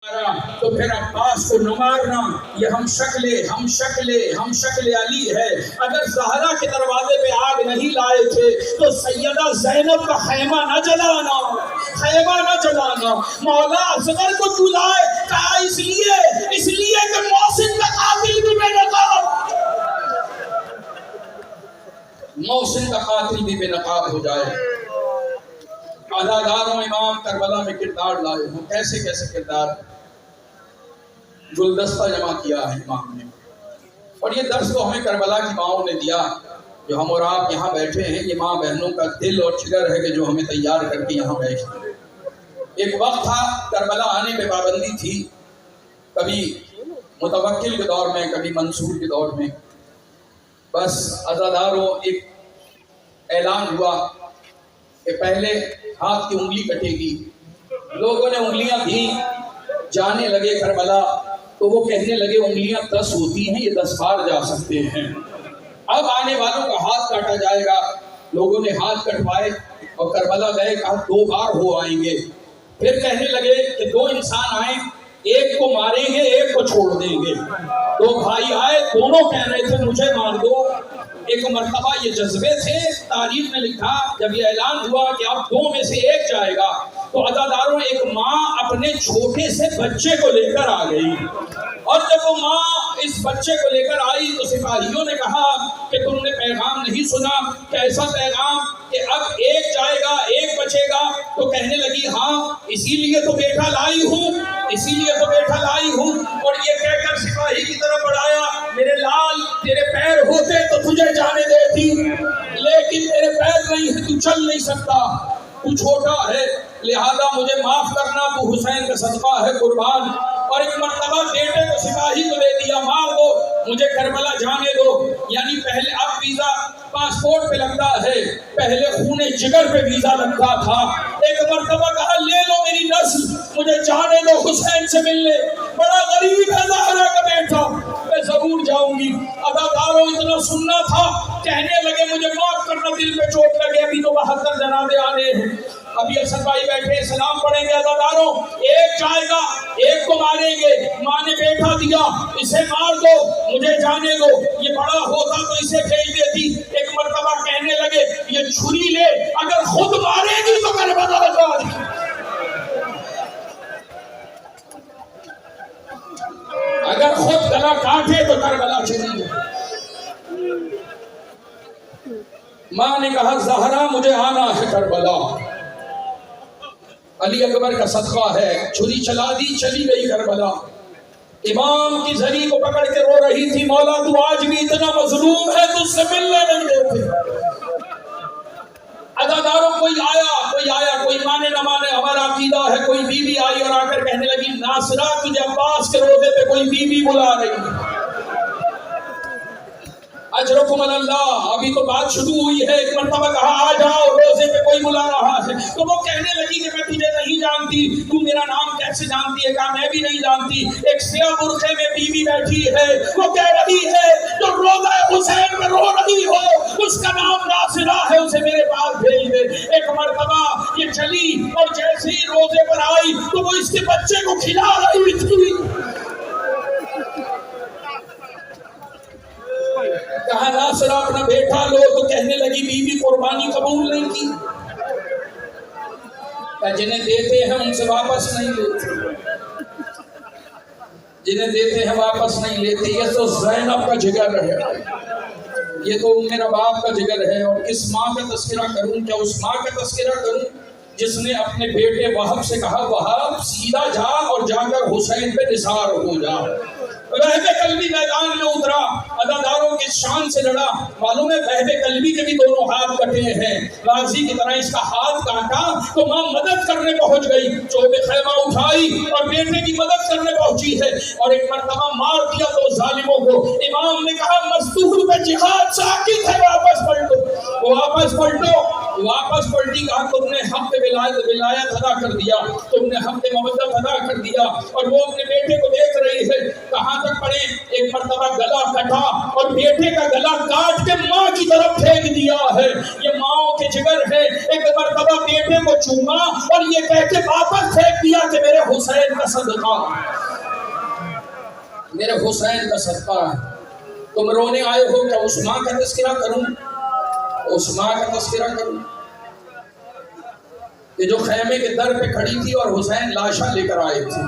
تو پھر عباس کو نہ مارنا، یہ ہم شکل علی ہے۔ اگر زہرا کے دروازے پہ آگ نہیں لائے تھے تو سیدہ زینب کا خیمہ نہ جلانا، مولا اصغر کو کیوں لائے؟ کہا اس لیے کہ محسن کا قاتل بھی بے نقاب، بے نقاب ہو جائے۔ عزاداروں امام کربلا میں کردار لائے ہوں، کیسے کردار؟ گلدستہ جمع کیا ہے امام نے، اور یہ درس تو ہمیں کربلا کی ماؤں نے دیا، جو ہم اور آپ یہاں بیٹھے ہیں، یہ ماں بہنوں کا دل اور جگر ہے کہ جو ہمیں تیار کر کے یہاں بیٹھے۔ ایک وقت تھا کربلا آنے پہ پابندی تھی، کبھی متوکل کے دور میں، کبھی منصور کے دور میں۔ بس عزاداروں ایک اعلان ہوا کہ پہلے ہاتھ کی انگلی کٹے گی، لوگوں نے انگلیاں دی، جانے لگے کربلا تو وہ کہنے لگے انگلیاں 10 ہوتی ہیں، یہ 10 بار جا سکتے ہیں، اب آنے والوں کا ہاتھ کاٹا جائے گا۔ لوگوں نے ہاتھ کٹوائے اور کربلا گئے، کہا 2 بار ہو آئیں گے۔ پھر کہنے لگے کہ 2 انسان آئیں، ایک کو ماریں گے ایک کو چھوڑ دیں گے۔ 2 بھائی آئے، دونوں کہہ رہے تھے مجھے مار دو۔ ایک مرتبہ یہ جذبے تھے، تاریخ میں لکھا جب یہ اعلان ہوا کہ اب 2 میں سے ایک جائے گا تو عزاداروں ایک ماں اپنے چھوٹے سے بچے کو لے کر آ گئی، اور جب وہ ماں اس بچے کو لے کر آئی تو سپاہیوں نے کہا کہ تم نے پیغام نہیں سنا؟ کیسا پیغام کہ اب ایک جائے گا ایک بچے گا؟ تو کہنے لگی ہاں اسی لیے تو بیٹا لائی ہوں، اور یہ کہہ کر سپاہی کی طرف بڑھایا، میرے لال تیرے پیر ہوتے تو تجھے جانے دیتی، لیکن تیرے پیر نہیں ہے، تو چل نہیں سکتا، تو چھوٹا ہے، لہذا مجھے معاف کرنا، تو حسین کا صدقہ ہے قربان۔ اور ایک مرتبہ بیٹے کو سپاہی کو دے دیا، مار دو مجھے کربلا جانے دو، یعنی پہلے اب ویزا پاسپورٹ پہ لگتا ہے، پہلے خون جگر پہ ویزا لگتا تھا۔ ایک مرتبہ کہا لے لو میری نسل، مجھے جانے دو حسین سے ملنے، بڑا غریب ہے زہرا کا بیٹا، میں ضرور جاؤں گی۔ عزاداروں اتنا سننا تھا، کہنے لگے مجھے معاف کرنا، دل پہ چوٹ لگے، ابھی تو 72 جنازے آنے ہیں۔ ابھی افسر بھائی بیٹھے سلام پڑھیں گے، عزاداروں ایک جائے گا ایک کو ماریں گے، ماں نے بیٹا دیا اسے مار دو مجھے جانے دو، یہ بڑا ہوتا تو اسے بھیج دیتی۔ ایک مرتبہ کہنے لگے یہ چھری لے، اگر خود مارے گی تو کربلا جا دی، اگر خود گلا کاٹے تو کربلا چلی جائے۔ ماں نے کہا زہرا مجھے آنا ہے کربلا، علی اکبر کا صدقہ ہے، چھری چلا دی، چلی گئی کربلا۔ امام کی زری کو پکڑ کے رو رہی تھی، مولا تو آج بھی اتنا مظلوم ہے، تو اس سے ملنے نہیں دیتے۔ عزاداروں کوئی آیا کوئی مانے نہ مانے، ہمارا عقیدہ ہے، کوئی بی بی آئی اور آ کر کہنے لگی ناصرہ تجھے عباس کے روزے پہ کوئی بی بی بلا رہی ہے، اجرکم اللہ، ابھی تو بات شروع ہوئی ہے۔ ایک مرتبہ کہا آ جاؤ روزے پہ کوئی بلا رہا ہے، تو وہ کہنے لگی کہ میں تجھے نہیں جانتی، تو میرا نام کیسے جانتی ہے؟ کہا میں بھی نہیں جانتی۔ ایک سیاہ برقعے میں بیوی بیٹھی ہے، وہ کہہ رہی ہے جو روزہ حسین میں رو رہی ہو اس کا نام ناصرہ ہے، اسے میرے پاس بھیج دے۔ ایک مرتبہ یہ چلی اور جیسے ہی روزے پر آئی تو وہ اس کے بچے کو کھلا رہی تھی، کہا ناصرہ اپنا بیٹا لو، تو کہنے لگی بی بی قربانی قبول نہیں کی، جنہیں دیتے ہیں ان سے واپس نہیں لیتے، جنہیں دیتے ہیں واپس نہیں لیتے۔ یہ تو زینب کا جگر ہے، یہ تو میرا باپ کا جگر ہے۔ اور کس ماں کا تذکرہ کروں؟ کیا اس ماں کا تذکرہ کروں جس نے اپنے بیٹے وہب سے کہا وہب سیدھا جا اور جا کر حسین پہ نثار ہو جا۔ وہب قلبی میدان میں اترا، عزاداروں کی شان سے لڑا، معلوم ہے وہب قلبی کے بھی 2 ہاتھ کٹے ہیں، غازی کی طرح اس کا ہاتھ کاٹا تو ماں مدد کرنے پہنچ گئی، چوب خیمہ اٹھائی اور بیٹے کی مدد کرنے پہنچی ہے، اور ایک مرتبہ مار دیا 2 ظالموں کو۔ امام نے کہا مزدور پہ جہاد ساکت ہے، واپس پلٹو۔ واپس پلٹی، کہا تم نے حق ولایت ادا کر دیا، تم نے حق مودت ادا کر دیا، اور وہ اپنے بیٹے کو دیکھ رہی ہے. کہاں تک پڑھے؟ ایک مرتبہ گلا کٹا اور بیٹے کا گلا کاٹ کے ماں کی طرف پھینک دیا ہے. یہ ماؤں کے جگر ہے. ایک مرتبہ بیٹے کو چوما اور یہ کہہ کے واپس پھینک دیا کہ میرے حسین کا صدقہ، میرے حسین کا صدقہ. تم رونے آئے ہو، کیا اس ماں کا تذکرہ کروں؟ اس ماں کا تذکرہ کروں کہ جو خیمے کے در پہ کھڑی تھی اور حسین لاشا لے کر آئے تھے.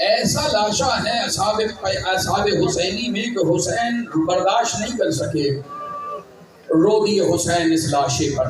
ایسا لاشا ہے اصحاب حسینی میں کہ حسین برداشت نہیں کر سکے، رو دیے حسین اس لاشے پر.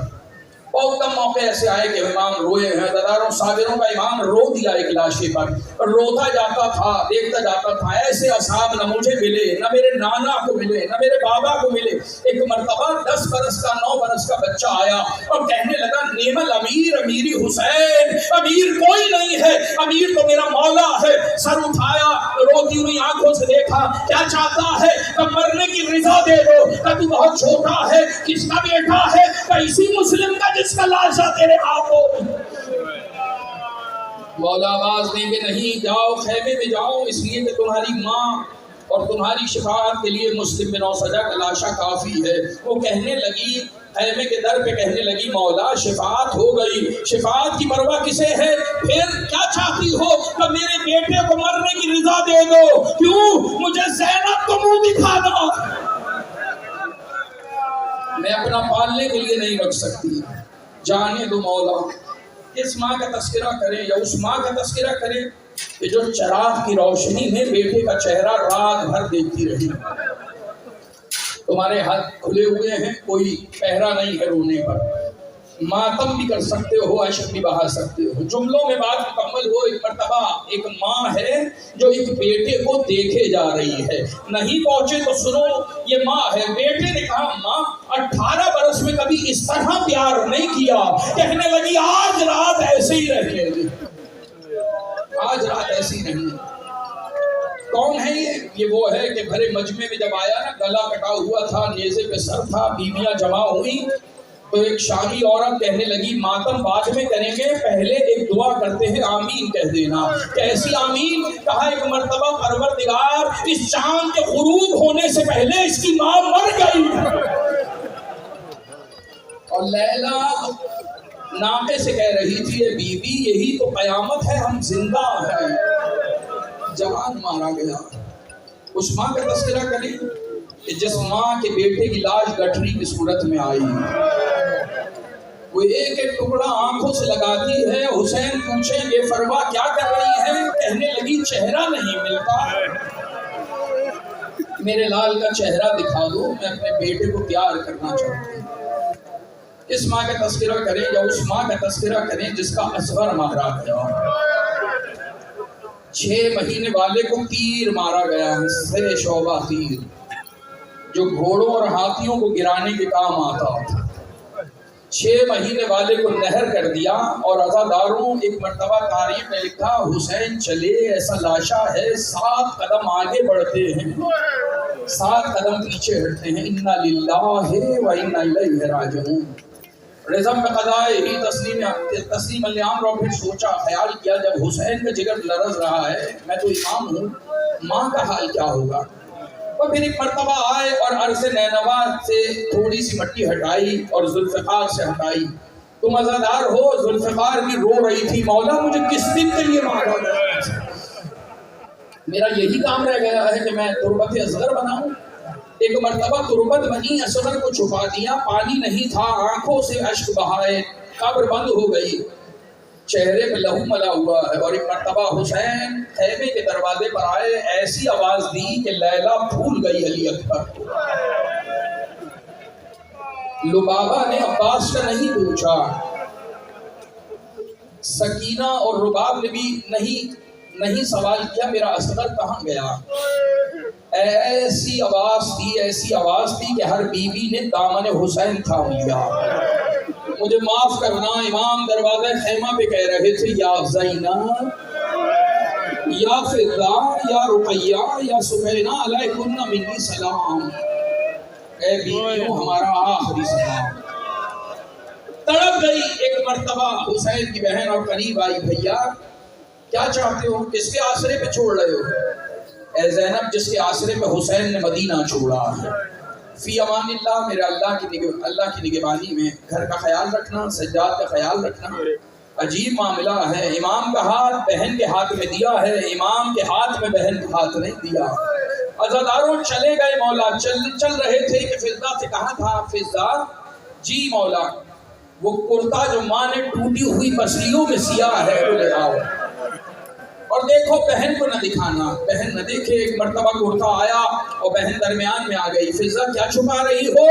بہت کم موقع ایسے آئے کہ امام روئے ہیں. ہزاروں صابروں کا امام رو دیا ایک لاشے پر، روتا جاتا تھا، دیکھتا جاتا تھا. ایسے اصحاب نہ مجھے ملے، نہ میرے نانا کو ملے، نہ میرے بابا کو ملے. ایک مرتبہ 10 برس کا 9 برس کا بچہ آیا اور کہنے لگا نعم الامیر امیری حسین، امیر کوئی نہیں ہے، امیر تو میرا مولا ہے. سر اٹھایا، روتی ہوئی آنکھوں سے دیکھا. کیا چاہتا ہے؟ کہ مرنے کی رضا دے دو. کہ تو بہت چھوٹا ہے، کس کا بیٹا ہے؟ کہ اسی مسلم کا جس کا لاشا تیرے ہاتھوں. مولا آواز دیں گے نہیں، جاؤ خیمے میں جاؤ، اس لیے کہ تمہاری ماں اور تمہاری شفاعت کے لیے مسلم بن اوسجہ کا لاشا کافی ہے. وہ کہنے لگی، خیمے کے در پہ کہنے لگی مولا شفاعت ہو گئی، شفاعت کی پرواہ کسے ہے؟ پھر کیا چاہتی ہو؟ کہ میرے بیٹے کو مرنے کی رضا دے دو. کیوں؟ مجھے زینب کو منہ دکھا دو. میں اپنا پالنے کے لیے نہیں رکھ سکتی، جانے دو مولا. اس ماں کا تذکرہ کریں یا اس ماں کا تذکرہ کریں کہ جو چراغ کی روشنی میں بیٹے کا چہرہ رات بھر دیکھتی رہی. تمہارے ہاتھ کھلے ہوئے ہیں، کوئی پہرا نہیں ہے رونے پر. ماتم بھی کر سکتے ہو، اشک بھی بہا سکتے ہو. جملوں میں بات مکمل ہو. ایک مرتبہ ایک ماں ہے جو ایک بیٹے کو دیکھے جا رہی ہے. نہیں پہنچے تو سنو، یہ ماں ہے. بیٹے نے کہا ماں 18 برس میں کبھی اس طرح پیار نہیں کیا. کہنے لگی آج رات ایسے ہی رہنے دے، آج رات ایسی نہیں. کون ہے یہ وہ ہے کہ بھرے مجمع میں جب آیا نا، گلا کٹا ہوا تھا، نیزے پہ سر تھا، بیویاں جمع ہوئی تو ایک شامی عورت کہنے لگی ماتم بعد میں کریں گے، پہلے ایک دعا کرتے ہیں، آمین کہہ دینا. کیسی آمین؟ کہا ایک مرتبہ پروردگار اس چاند کے غروب ہونے سے پہلے اس کی ماں مر گئی. اور لیلا ناقے سے کہہ رہی تھی اے بی بی یہی تو قیامت ہے، ہم زندہ ہیں. جوان مارا گیا. اس ماں کا تذکرہ کریں کہ جس ماں کے بیٹے کی لاش گٹھری کی صورت میں آئی، وہ ایک ایک ٹکڑا آنکھوں سے لگاتی ہے. حسین پوچھیں گے فروا کیا کر رہی ہے؟ کہنے لگی چہرہ نہیں ملتا، میرے لال کا چہرہ دکھا دو، میں اپنے بیٹے کو پیار کرنا چاہتی ہوں. اس ماں کا تذکرہ کریں یا اس ماں کا تذکرہ کریں جس کا اصغر مارا گیا. 6 مہینے والے کو تیر مارا گیا ہے، 6 شعبہ تیر جو گھوڑوں اور ہاتھیوں کو گرانے کے کام آتا تھا. 6 مہینے والے کو نہر کر دیا. اور عزاداروں ایک مرتبہ تاریخ میں لکھا حسین چلے ایسا لاشا ہے 7 قدم آگے بڑھتے ہیں، 7 قدم پیچھے ہٹتے ہیں. انا للہ و انا الیہ راجعون. رضم میں قضائے ہی تسلیم الامر. اور پھر سوچا، خیال کیا جب حسین کا جگر لرز رہا ہے، میں تو امام ہوں، ماں کا حال کیا ہوگا. اور پھر ایک مرتبہ آئے اور عرض نینوا سے تھوڑی سی مٹی ہٹائی اور ذوالفقار سے ہٹائی. تم عزادار ہو. ذوالفقار بھی رو رہی تھی مولا مجھے کس دن کے لیے مارا گیا، میرا یہی کام رہ گیا ہے کہ میں تربت اصغر بناؤں. ایک مرتبہ تربت بنی، اصغر کو چھپا دیا، پانی نہیں تھا، آنکھوں سے اشک بہائے، قبر بند ہو گئی، چہرے پہ لہو ملا ہوا ہے. اور ایک مرتبہ حسین خیمے کے دروازے پر آئے، ایسی آواز دی کہ لیلا بھول گئی علی اکبر. لبابہ نے عباس کا نہیں پوچھا، سکینہ اور رباب نے بھی نہیں سوال کیا میرا اصغر کہاں گیا. ایسی آواز تھی کہ ہر بیوی نے دامن حسین تھام لیا. مجھے معاف کرنا، امام دروازہ خیمہ پہ کہہ رہے تھے یا زینب یا فضا یا رقیہ یا سبینہ علیکن منی سلام. اے بیویوں ہمارا آخری سلام. تڑپ گئی. ایک مرتبہ حسین کی بہن اور قریب آئی, بھیا کیا چاہتے ہو, کس کے آسرے پہ چھوڑ رہے ہو؟ اے زینب, جس کے آسرے پہ حسین نے مدینہ چھوڑا ہے. فی امان اللہ, میرے اللہ کی نگہبانی میں گھر کا خیال رکھنا, سجاد کا خیال رکھنا. عجیب معاملہ ہے, امام کا ہاتھ بہن کے ہاتھ میں دیا ہے, امام کے ہاتھ میں بہن کا ہاتھ نہیں دیا. عزاداروں چلے گئے مولا, چل رہے تھے کہ فضا سے کہا تھا, فضا جی مولا وہ کرتا جو ماں نے ٹوٹی ہوئی پسلیوں میں سیاہ ہے وہ لے آؤ. اور دیکھو بہن کو نہ دکھانا, بہن نہ دیکھے. ایک مرتبہ کرتا آیا اور بہن درمیان میں آ گئی. فضا کیا چھپا رہی ہو,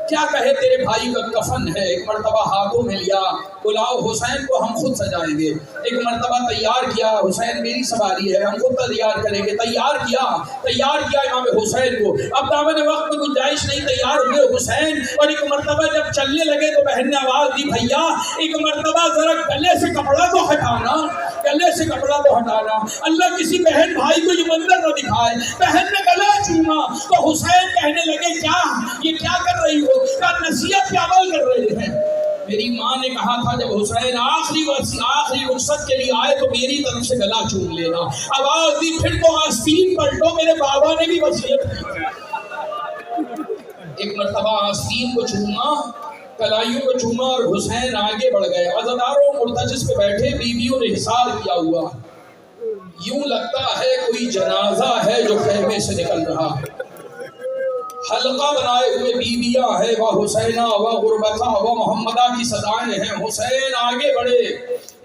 کیا کہے تیرے بھائی کا کفن ہے. ایک مرتبہ ہاتھوں میں لیا, بلاؤ حسین کو ہم خود سجائیں گے. ایک مرتبہ تیار کیا, حسین میری سواری ہے ہم خود تیار کریں گے. تیار کیا امام حسین کو. اب دامن وقت میں گنجائش نہیں, تیار ہوئے حسین. اور ایک مرتبہ جب چلنے لگے تو بہن نے آواز دی, بھیا ایک مرتبہ ذرا گلے سے کپڑا تو ہٹانا, گلے سے کپڑا تو ہٹانا. اللہ کسی بہن بھائی کو یہ منظر نہ دکھائے. بہن نے گلا چوما تو حسین کہنے لگے, کیا یہ کیا کر رہی ہو, کیا نصیحت پہ عمل کر رہے ہیں. میری ماں نے کہا تھا جب حسین آخری رخصت کے لیے آئے تو میری طرف سے گلا چوم لینا. آواز دی, پھر تو آستین پلٹو, میرے بابا نے بھی وصیت کی. ایک مرتبہ آستین کو چوما, کلائیوں کو چوما اور حسین آگے بڑھ گئے. عزاداروں مرتجس پہ بیٹھے, بیویوں نے حصار کیا ہوا, یوں لگتا ہے کوئی جنازہ ہے جو خیمے سے نکل رہا ہے. حلقہ بنائے ہوئے بیویاں ہیں, وہ حسینہ وہ غربتہ وہ محمدہ کی صدائیں ہیں. حسین آگے بڑھے,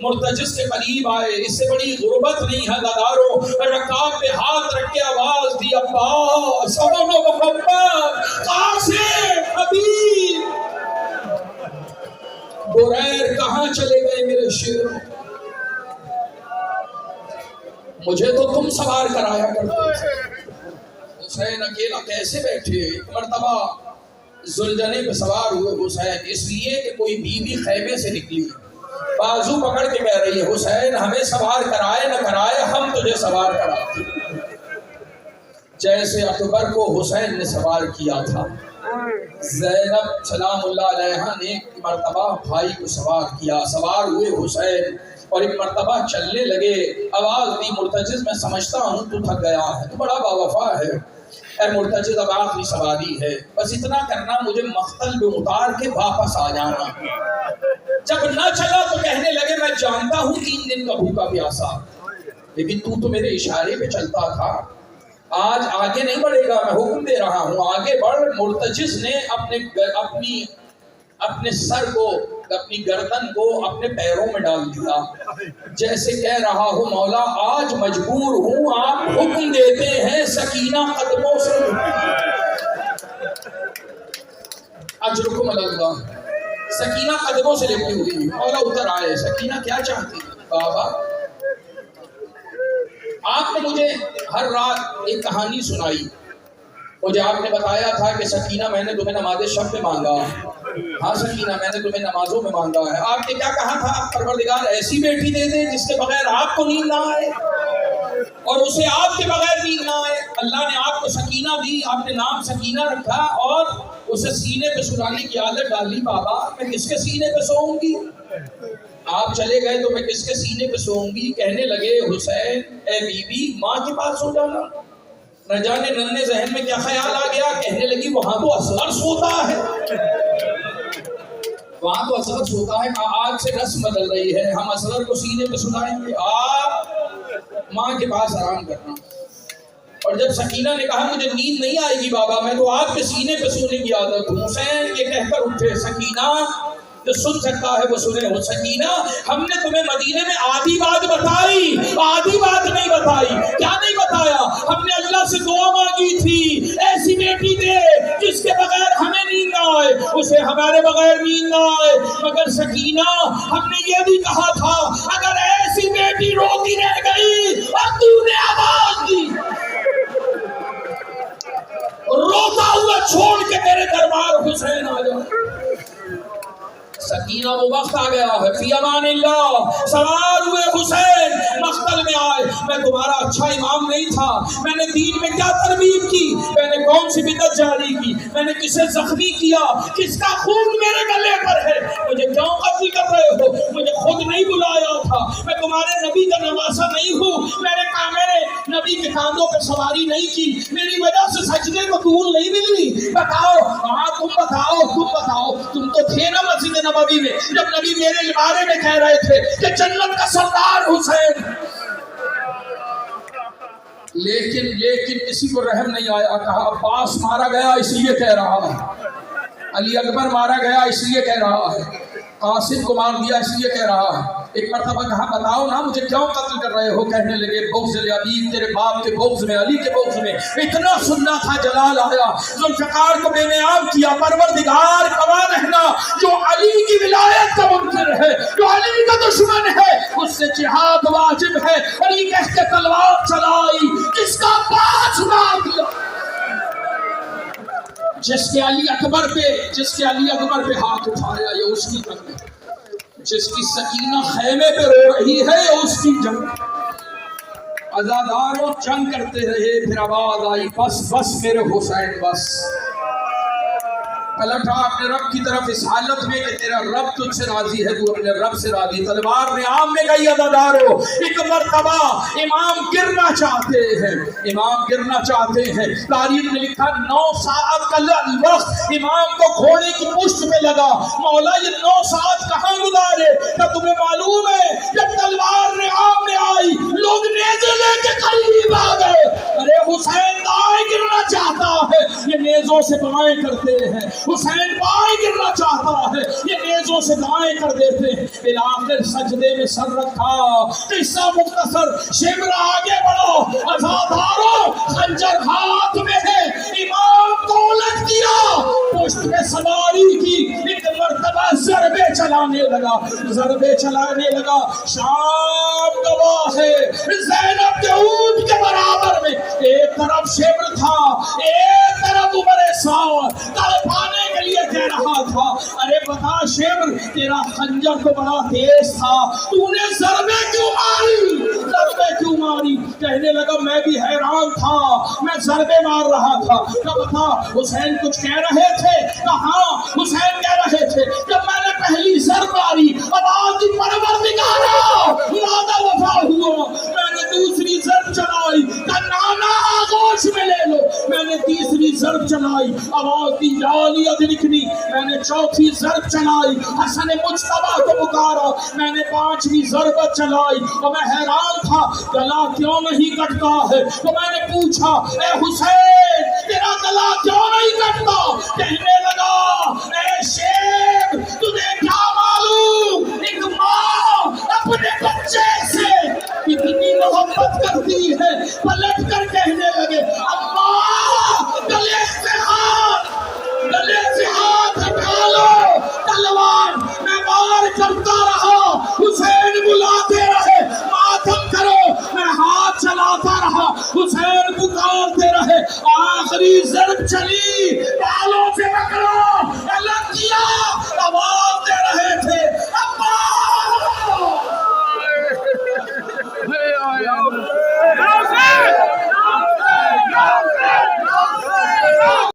مرتجس کے قریب آئے. اس سے بڑی غربت نہیں ہے داداروں. رکاب پہ ہاتھ رکھ کے آواز دی, عباس امن و محمد قاسم حبیب بریر کہاں چلے گئے میرے شیر, مجھے تو تم سوار کرایا کرتے تھے. حسین اکیلا کیسے بیٹھے. ایک مرتبہ زلجنے پہ سوار ہوئے حسین, اس لیے کہ کوئی بیوی خیمے سے نکلی, بازو پکڑ کے کہہ رہی ہے, حسین ہمیں سوار کرائے نہ کرائے ہم تجھے سوار کراتے. جیسے اکبر کو حسین نے سوار کیا تھا, زینب سلام اللہ علیہا نے ایک مرتبہ بھائی کو سوار کیا. سوار ہوئے حسین اور ایک مرتبہ چلنے لگے. آواز دی, مرتجز میں سمجھتا ہوں تو تھک گیا ہے, تو بڑا باوفا ہے. اے مرتجز اب آخری سواری ہے, بس اتنا کرنا, مجھے مختل میں اتار کے واپس آ جانا. جب نہ چلا تو کہنے لگے, میں جانتا ہوں 3 دن کا بھوکا پیاسا, لیکن تو میرے اشارے پہ چلتا تھا, آج آگے نہیں بڑھے گا, میں حکم دے رہا ہوں آگے بڑھ. مرتجز نے اپنے سر کو, اپنی گردن کو اپنے پیروں میں ڈال دیا, جیسے کہہ رہا ہوں مولا آج مجبور ہوں, آپ حکم دیتے ہیں سکینہ قدموں سے. اجرکم اللہ, سکینہ قدموں سے لپٹی ہوئی. مولا اتر آئے, سکینہ کیا چاہتی ہے؟ بابا آپ نے مجھے ہر رات ایک کہانی سنائی, مجھے آپ نے بتایا تھا کہ سکینہ میں نے تمہیں نماز شب میں مانگا. ہاں سکینہ میں نے تمہیں نمازوں میں مانگا ہے. آپ نے کیا کہا تھا, پروردگار ایسی بیٹی دے دے جس کے بغیر آپ کو نیند نہ آئے اور اسے آپ کے بغیر نیند نہ آئے. اللہ نے آپ کو سکینہ دی, آپ نے نام سکینہ رکھا اور اسے سینے پہ سلانے کی عادت ڈالی. بابا میں کس کے سینے پہ سوؤں گی, آپ چلے گئے تو میں کس کے سینے پہ سوؤں گی. کہنے لگے حسین اے بیوی ماں کے پاس سو جانا. نہ جانے ننے ذہن میں کیا خیال آ گیا, کہنے لگی وہاں تو اصغر سوتا ہے, وہاں تو اصغر سوتا ہے. آج سے رسم بدل رہی ہے, ہم اصغر کو سینے پہ سلائیں گے, آپ ماں کے پاس آرام کرنا. اور جب سکینہ نے کہا مجھے نیند نہیں آئے گی بابا, میں تو آپ کے سینے پہ سونے کی عادت ہوں. حسین یہ کہہ کر اٹھے, سکینہ جو سن سکتا ہے وہ سنے. ہو سکینہ ہم نے تمہیں مدینے میں آدھی بات بتائی, آدھی بات نہیں بتائی. کیا نہیں بتایا, ہم نے اللہ سے دعا مانگی تھی ایسی بیٹی دے جس کے بغیر ہمیں نیند نہ آئے, اسے ہمارے بغیر نیند نہ آئے. مگر سکینہ ہم نے یہ بھی کہا تھا اگر ایسی بیٹی روتی رہ گئی اور تو نے آواز دی روتا ہوا چھوڑ کے میرے دربار حسین آ جائے. سکینہ وہ وقت آ گیا ہے. فی امان اللہ سوار ہوئے حسین مقتل میں آئے. میں تمہارا اچھا امام نہیں تھا، میں نے دین میں کیا تربیت کی، میں نے کون سی بدعت جاری کی، میں نے کسے زخمی کیا، کس کا خون میرے گلے پر ہے، مجھے کیوں قتل کر رہے ہو، مجھے خود نہیں بلایا تھا، میں تمہارے نبی کا نواسا نہیں ہوں، میرے نبی کے کاندھوں پہ سواری نہیں کی، میری وجہ سے سجدے کو طول نہیں ملی، بتاؤ ہاں تم بتاؤ تم تو تھے نا مسجد نبوی میں جب نبی میرے بارے میں کہہ رہے تھے کہ جنت کا سردار حسین، لیکن کسی کو رحم نہیں آیا، کہا عباس مارا گیا اس لیے کہہ رہا ہے، علی اکبر مارا گیا اس لیے کہہ رہا ہے، قاسم کو مار دیا اس لیے کہہ رہا ہے، ایک مرتبہ کہا بتاؤ نا مجھے کیوں قتل کر رہے ہو، کہنے لگے بغض علی، تیرے باپ کے بغض میں، علی کے بغض میں، اتنا سننا تھا جلال آیا، ذوالفقار کو بے نیام کیا، پروردگار گواہ رہنا جو علی کی ولایت کا منکر ہے، جو علی کا دشمن ہے، اس سے جہاد واجب ہے، علی کہہ کے تلوار چلائی، جس کا پاس مار دیا، جس کے علی اکبر پہ ہاتھ اٹھایا، یہ اس کی جنگ ہے، جس کی سکینہ خیمے پہ رو رہی ہے، یہ اس کی جنگ، عزاداروں جنگ کرتے رہے، پھر آواز آئی بس میرے حسین بس، پلٹا اپنے رب کی طرف اس حالت میں کہ تیرا رب تجھ سے راضی ہے، تو اپنے رب سے راضی، تلوار نیام میں گئی، عزاداروں ایک مرتبہ امام گرنا چاہتے ہیں، تاریخ میں لکھا 9 ساعت کا وقت امام کو گھوڑے کی پشت میں لگا، مولا یہ 9 ساعت کہاں گزارے، کیا تمہیں معلوم ہے جب تلوار نیام میں آئی لوگ نیزے لے کے قریب آ گئے، ارے حسین دائیں گرنا چاہتا ہے، یہ نیزوں سے بائیں کرتے ہیں، حسین بائیں گرنا چاہتا ہے، یہ نیزوں سے دائیں کر دیتے ہیں، بالآخر سجدے میں سر رکھا، قصہ مختصر، شمر آگے بڑھو، عزاداروں خنجر ہاتھ میں ہے، امام کو الٹ دیا، پشت میں سواری کی، ایک مرتبہ ضربے چلانے لگا، شام گواہ ہے، زینب کے اونٹ کے برابر میں، ایک طرف شمر تھا، ایک طرف عمر سعد، تڑپانے کے لیے کہہ رہا تھا، ارے بتا شمر تیرا خنجر تو بڑا تیز تھا، تو نے ضربے کیوں ماری، کہنے لگا میں بھی حیران تھا، میں ضربے مار رہا تھا، کہا بتا حسین کچھ کہہ رہے تھے، کہا ہاں حسین کہہ رہے تھے، جب میں نے پہلی ضرب ماری آواز دی پروردگارا وعدہ وفا ہوا، میں نے دوسری ضرب چلائی، کہا نانا آغوش میں لے لو، میں نے تیسری ضرب چلائی، آواز دی یا علی ادرکنی، میں نے چوتھی ضرب چلائی، حسن مجتبیٰ کو پکارا، میں نے 5ویں ضرب چلائی، اور میں حیران تھا گلا کیوں نہیں کٹتا ہے، تو میں نے پوچھا اے حسین تیرا گلا کیوں نہیں کٹتا، کہنے لگا اے شیب تجھے کیا معلوم ایک ماں اپنے بچے سے کتنی محبت کرتی ہے، پلٹ کر کہنے لگے اماں گلے سے ہاتھ ہٹا لو، تلوار میں وار کرتا رہا، حسین بلاتے رہے ماتم کرو، میں ہاتھ چلاتا رہا، حسین پکارتے رہے، آخری ضرب چلی بالوں سے پکڑو، الگ کیا، آواز دے